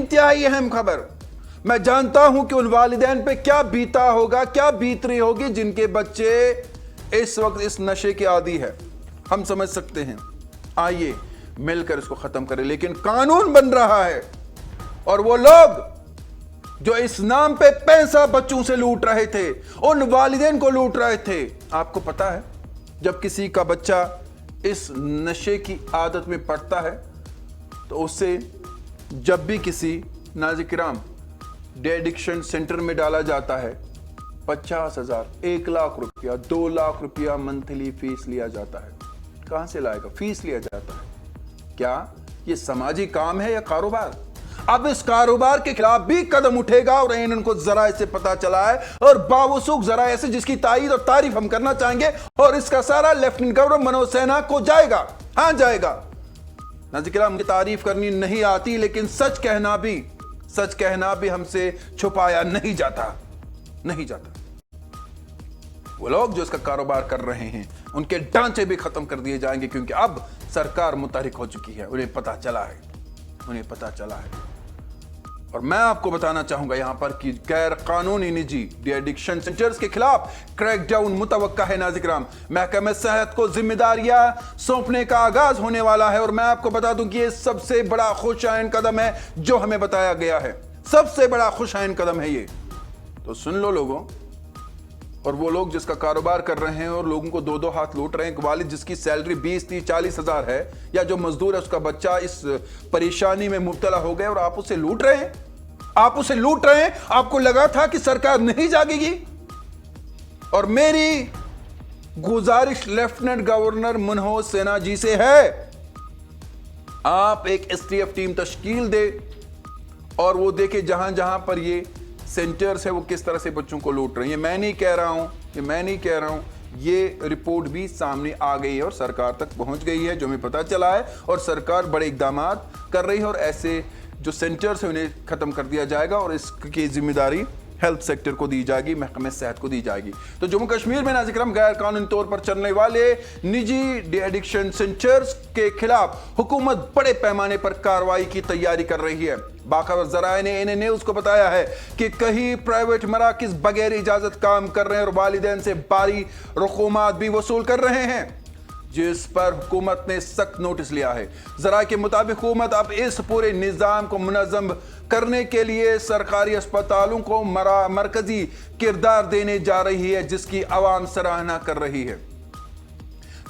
इंतहाई अहम खबर। मैं जानता हूं कि उन वालिदैन पे क्या बीता होगा, क्या बीत रही होगी जिनके बच्चे इस वक्त इस नशे के आदी है। हम समझ सकते हैं। आइए मिलकर इसको खत्म करें। लेकिन कानून बन रहा है और वो लोग जो इस नाम पे पैसा बच्चों से लूट रहे थे, उन वालिदैन को लूट रहे थे। आपको पता है, जब किसी का बच्चा इस नशे की आदत में पड़ता है तो उससे जब भी किसी नाज़िकिराम डी एडिक्शन सेंटर में डाला जाता है, 50,000, 1 लाख रुपया, 2 लाख रुपया मंथली फीस लिया जाता है। कहां से लाएगा? फीस लिया जाता है। क्या ये समाजी काम है या कारोबार? अब इस कारोबार के खिलाफ भी कदम उठेगा और इनको जरा से पता चला है, और बावसूख जरा ऐसे जिसकी तारीफ और तारीफ हम करना चाहेंगे, और इसका सारा लेफ्टिनेंट गवर्नर मनोज सिन्हा को जाएगा। हां जाएगा। नाज़िकिराम की तारीफ करनी नहीं आती, लेकिन सच कहना भी हमसे छुपाया नहीं जाता। वो लोग जो इसका कारोबार कर रहे हैं उनके ढांचे भी खत्म कर दिए जाएंगे, क्योंकि अब सरकार मुतहरिक हो चुकी है। उन्हें पता चला है। और मैं आपको बताना चाहूंगा यहां पर कि गैर कानूनी निजी डी एडिक्शन सेंटर्स के खिलाफ क्रैकडाउन मुतवक्का है। नाज़िकिराम, महकमे सेहत को जिम्मेदारियां सौंपने का आगाज होने वाला है, और मैं आपको बता दूं कि यह सबसे बड़ा खुशाइन कदम है जो हमें बताया गया है। सबसे बड़ा खुशाइन कदम है ये। तो सुन लो लोगों, और वो लोग जिसका कारोबार कर रहे हैं और लोगों को 2-2 हाथ लूट रहे हैं, वालिद जिसकी सैलरी 20, 30, 40 हजार है, या जो मजदूर है उसका बच्चा इस परेशानी में मुब्तला हो गया और आप उसे लूट रहे हैं। आपको लगा था कि सरकार नहीं जागेगी? और मेरी गुजारिश लेफ्टिनेंट गवर्नर मनोज सिन्हा जी से है, आप एक STF टीम तश्कील दे और वो देखे जहां जहां पर ये सेंटर्स है वो किस तरह से बच्चों को लूट रहे हैं। मैं नहीं कह रहा हूं, ये रिपोर्ट भी सामने आ गई है और सरकार तक पहुंच गई है, जो हमें पता चला है, और सरकार बड़े इकदाम कर रही है, और ऐसे जो सेंटर्स है उन्हें खत्म कर दिया जाएगा और इसकी जिम्मेदारी हेल्थ सेक्टर को दी जाएगी, महकमे सेहत को दी जाएगी। तो जम्मू कश्मीर में नाज़िकिराम गैर कानूनी तौर पर चलने वाले निजी डी एडिक्शन सेंटर्स के खिलाफ हुकूमत बड़े पैमाने पर कार्रवाई की तैयारी कर रही है। बाखबर ज़राए ने एनए न्यूज़ को बताया है कि कई प्राइवेट मराकिज़ बगैर इजाजत काम कर रहे हैं और वालिदैन से भारी रकूमात भी वसूल कर रहे हैं, जिस पर हुकूमत ने सख्त नोटिस लिया है। ज़राए के मुताबिक हुकूमत अब इस पूरे निज़ाम को मुनज़्ज़म करने के लिए सरकारी अस्पतालों को मरकजी किरदार देने जा रही है, जिसकी आवाम सराहना कर रही है।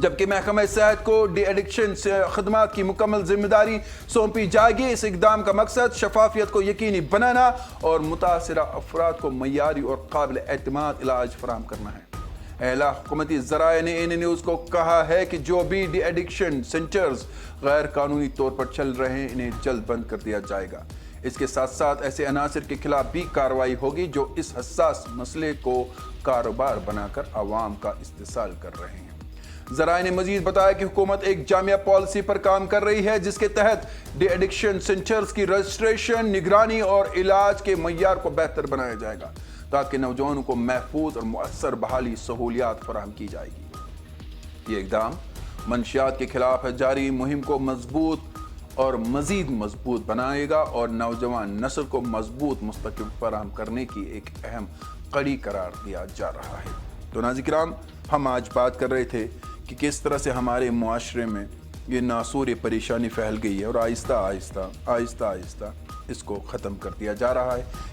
जबकि महकमा सेहत को डी एडिक्शन से खदमात की मुकम्मल जिम्मेदारी सौंपी जाएगी। इस इकदाम का मकसद शफाफियत को यकीनी बनाना और मुतासिरा अफराद को मयारी और काबिल एतमाद इलाज फराहम करना है। एला हुकूमती ज़राए ने एनए न्यूज़ को कहा है कि जो भी डी एडिक्शन सेंटर्स गैर कानूनी तौर पर चल रहे हैं इन्हें जल्द बंद कर दिया जाएगा। इसके साथ साथ ऐसे अनासिर के खिलाफ भी कार्रवाई होगी जो इस हसास मसले को कारोबार बनाकर आवाम का इस्तेसाल कर रहे हैं। ज़राए ने मजीद बताया कि हुकूमत एक जामिया पॉलिसी पर काम कर रही है, जिसके तहत डी एडिक्शन सेंटर्स की रजिस्ट्रेशन, निगरानी और इलाज के मय्यार को बेहतर बनाया जाएगा, ताकि नौजवानों को महफूज और मुअस्सर बहाली सहूलियात फराहम की जाएगी। ये इक़दाम मंशियात के खिलाफ जारी मुहिम को मजबूत और मजीद मजबूत बनाएगा और नौजवान नस्ल को मजबूत मुस्तक़बिल फराहम करने की एक अहम कड़ी करार दिया जा रहा है। तो नाज़िकिराम, हम आज बात कर रहे थे कि किस तरह से हमारे मुआशरे में ये नासूर, ये परेशानी फैल गई है और आहिस्ता आहिस्ता इसको ख़त्म कर दिया जा रहा है।